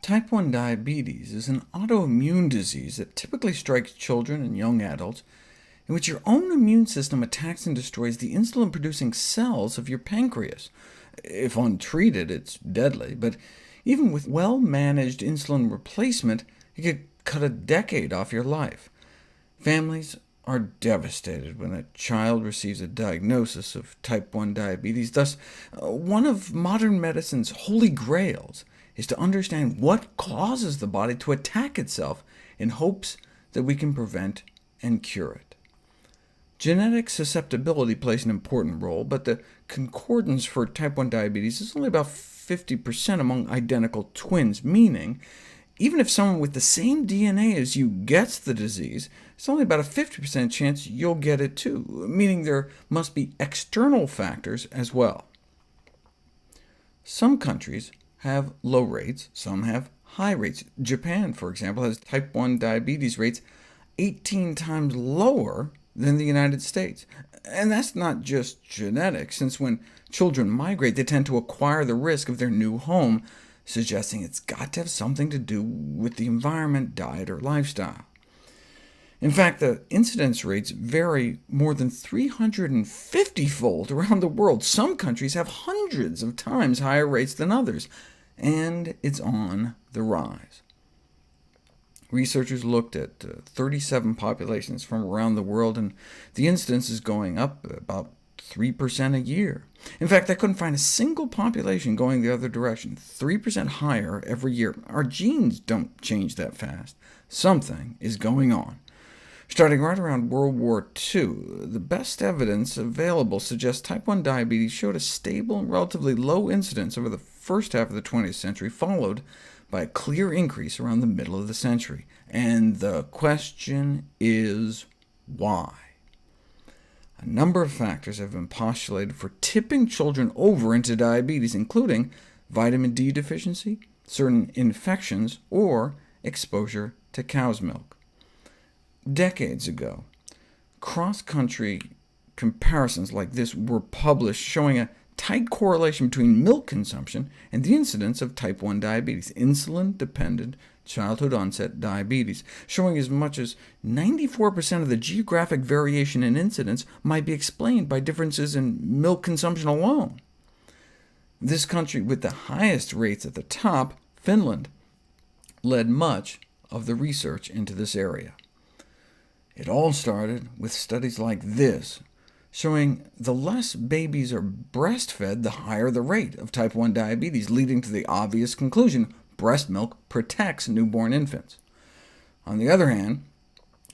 Type 1 diabetes is an autoimmune disease that typically strikes children and young adults, in which your own immune system attacks and destroys the insulin-producing cells of your pancreas. If untreated, it's deadly, but even with well-managed insulin replacement, it could cut a decade off your life. Families are devastated when a child receives a diagnosis of type 1 diabetes. Thus, one of modern medicine's holy grails is to understand what causes the body to attack itself in hopes that we can prevent and cure it. Genetic susceptibility plays an important role, but the concordance for type 1 diabetes is only about 50% among identical twins, meaning even if someone with the same DNA as you gets the disease, it's only about a 50% chance you'll get it too, meaning there must be external factors as well. Some countries have low rates, some have high rates. Japan, for example, has type 1 diabetes rates 18 times lower than the United States. And that's not just genetic, since when children migrate, they tend to acquire the risk of their new home, suggesting it's got to have something to do with the environment, diet, or lifestyle. In fact, the incidence rates vary more than 350-fold around the world. Some countries have hundreds of times higher rates than others, and it's on the rise. Researchers looked at 37 populations from around the world, and the incidence is going up about 3% a year. In fact, I couldn't find a single population going the other direction, 3% higher every year. Our genes don't change that fast. Something is going on. Starting right around World War II, the best evidence available suggests type 1 diabetes showed a stable and relatively low incidence over the first half of the 20th century, followed by a clear increase around the middle of the century. And the question is why? A number of factors have been postulated for tipping children over into diabetes, including vitamin D deficiency, certain infections, or exposure to cow's milk. Decades ago, cross-country comparisons like this were published showing a tight correlation between milk consumption and the incidence of type 1 diabetes, insulin-dependent childhood-onset diabetes, showing as much as 94% of the geographic variation in incidence might be explained by differences in milk consumption alone. This country with the highest rates at the top, Finland, led much of the research into this area. It all started with studies like this, showing the less babies are breastfed, the higher the rate of type 1 diabetes, leading to the obvious conclusion: breast milk protects newborn infants. On the other hand,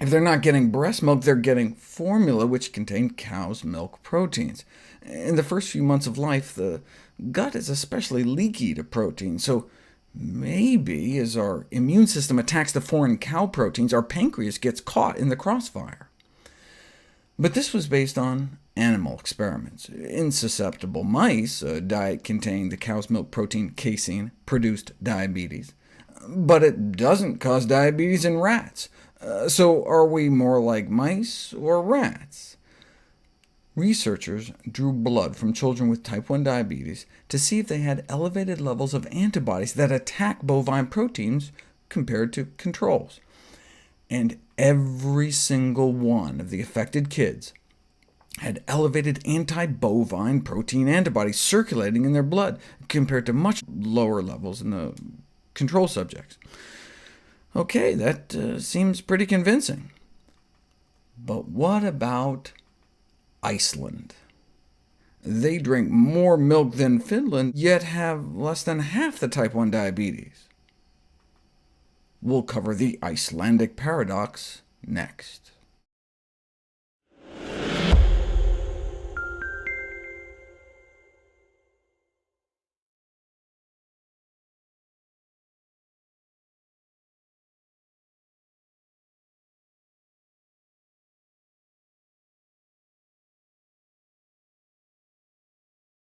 if they're not getting breast milk, they're getting formula, which contain cow's milk proteins. In the first few months of life, the gut is especially leaky to protein, so maybe as our immune system attacks the foreign cow proteins, our pancreas gets caught in the crossfire. But this was based on animal experiments. In susceptible mice, a diet containing the cow's milk protein casein produced diabetes. But it doesn't cause diabetes in rats. So are we more like mice or rats? Researchers drew blood from children with type 1 diabetes to see if they had elevated levels of antibodies that attack bovine proteins compared to controls. And every single one of the affected kids had elevated anti-bovine protein antibodies circulating in their blood, compared to much lower levels in the control subjects. OK, that seems pretty convincing. But what about Iceland? They drink more milk than Finland, yet have less than half the type 1 diabetes. We'll cover the Icelandic paradox next.